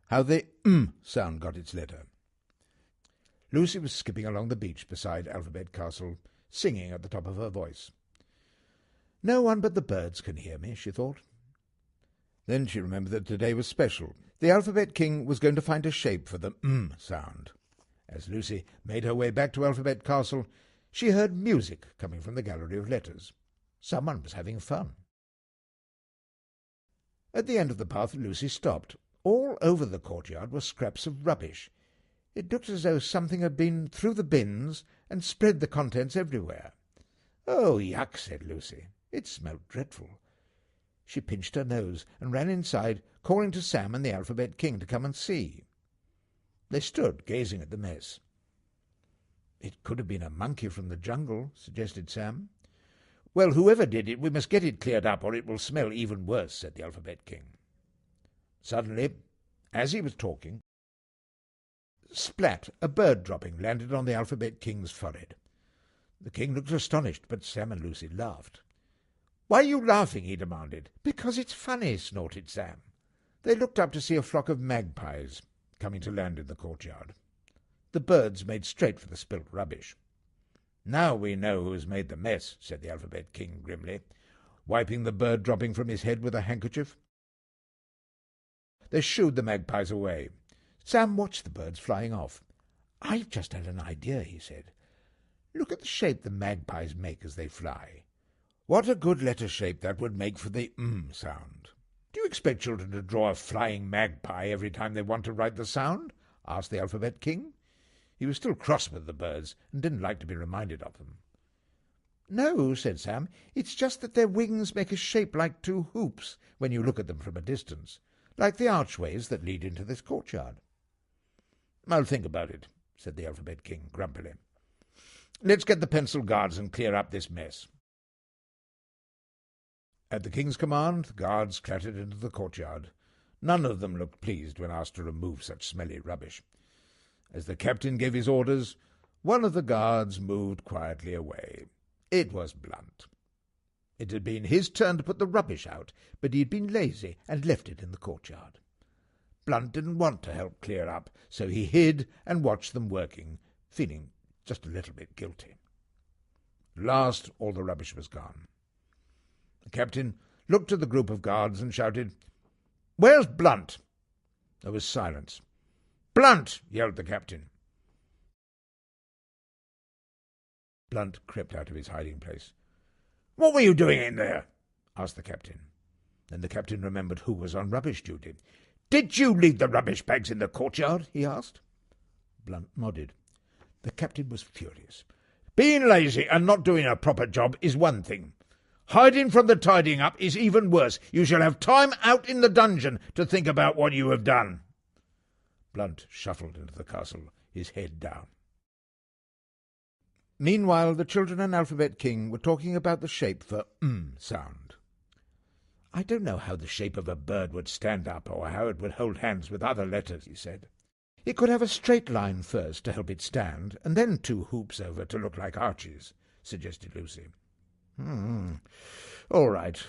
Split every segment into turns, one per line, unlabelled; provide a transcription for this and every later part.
how the sound got its letter. Lucy was skipping along the beach beside Alphabet Castle, singing at the top of her voice. No one but the birds can hear me, she thought. Then she remembered that today was special. The Alphabet King was going to find a shape for the sound. As Lucy made her way back to Alphabet Castle, she heard music coming from the gallery of letters. Someone was having fun. At the end of the path, Lucy stopped. All over the courtyard were scraps of rubbish. It looked as though something had been through the bins and spread the contents everywhere. "Oh, yuck," said Lucy. It smelt dreadful. She pinched her nose and ran inside, calling to Sam and the Alphabet King to come and see. They stood gazing at the mess. "It could have been a monkey from the jungle," suggested Sam. "Well, whoever did it, we must get it cleared up, or it will smell even worse," said the Alphabet King. Suddenly, as he was talking, splat, a bird dropping, landed on the Alphabet King's forehead. The king looked astonished, but Sam and Lucy laughed. "Why are you laughing?" he demanded. "Because it's funny," snorted Sam. They looked up to see a flock of magpies coming to land in the courtyard. The birds made straight for the spilt rubbish. "Now we know who has made the mess," said the Alphabet King grimly, wiping the bird dropping from his head with a handkerchief. They shooed the magpies away. Sam watched the birds flying off. "I've just had an idea," he said. "Look at the shape the magpies make as they fly. What a good letter shape that would make for the sound." "Do you expect children to draw a flying magpie every time they want to write the sound?" asked the Alphabet King. He was still cross with the birds and didn't like to be reminded of them. "No," said Sam. "It's just that their wings make a shape like two hoops when you look at them from a distance, like the archways that lead into this courtyard." "I'll think about it," said the Alphabet King grumpily. "Let's get the pencil guards and clear up this mess." At the king's command, the guards clattered into the courtyard. None of them looked pleased when asked to remove such smelly rubbish. As the captain gave his orders, one of the guards moved quietly away. It was Blunt. It had been his turn to put the rubbish out, but he had been lazy and left it in the courtyard. Blunt didn't want to help clear up, so he hid and watched them working, feeling just a little bit guilty. At last all the rubbish was gone. The captain looked at the group of guards and shouted, "Where's Blunt?" There was silence. "Blunt!" yelled the captain. Blunt crept out of his hiding place. "What were you doing in there?" asked the captain. Then the captain remembered who was on rubbish duty. "Did you leave the rubbish bags in the courtyard?" he asked. Blunt nodded. The captain was furious. "Being lazy and not doing a proper job is one thing. Hiding from the tidying up is even worse. You shall have time out in the dungeon to think about what you have done." Blunt shuffled into the castle, his head down. Meanwhile, the children and Alphabet King were talking about the shape for sound. "I don't know how the shape of a bird would stand up or how it would hold hands with other letters," he said. "It could have a straight line first to help it stand, and then two hoops over to look like arches," suggested Lucy. "All right.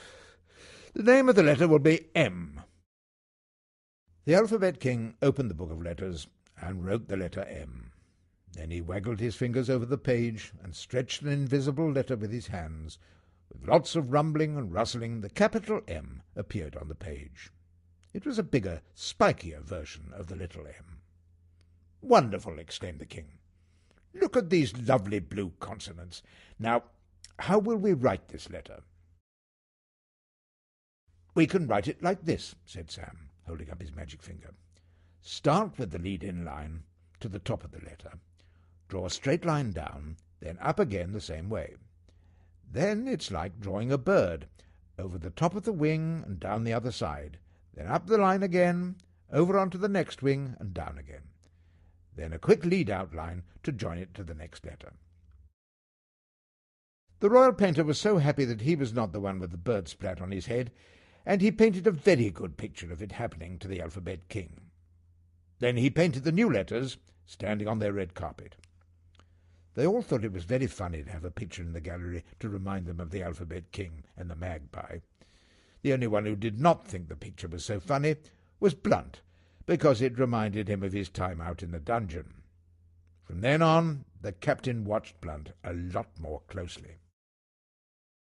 The name of the letter will be M." The Alphabet King opened the book of letters and wrote the letter M. Then he waggled his fingers over the page and stretched an invisible letter with his hands. With lots of rumbling and rustling, the capital M appeared on the page. It was a bigger, spikier version of the little M. "Wonderful!" exclaimed the king. "Look at these lovely blue consonants. Now, how will we write this letter?" "We can write it like this," said Sam, holding up his magic finger. "Start with the lead-in line to the top of the letter. Draw a straight line down, then up again the same way. Then it's like drawing a bird, over the top of the wing and down the other side, then up the line again, over onto the next wing and down again. Then a quick lead-out line to join it to the next letter." The royal painter was so happy that he was not the one with the bird splat on his head, and he painted a very good picture of it happening to the Alphabet King. Then he painted the new letters, standing on their red carpet. They all thought it was very funny to have a picture in the gallery to remind them of the Alphabet King and the magpie. The only one who did not think the picture was so funny was Blunt, because it reminded him of his time out in the dungeon. From then on, the captain watched Blunt a lot more closely.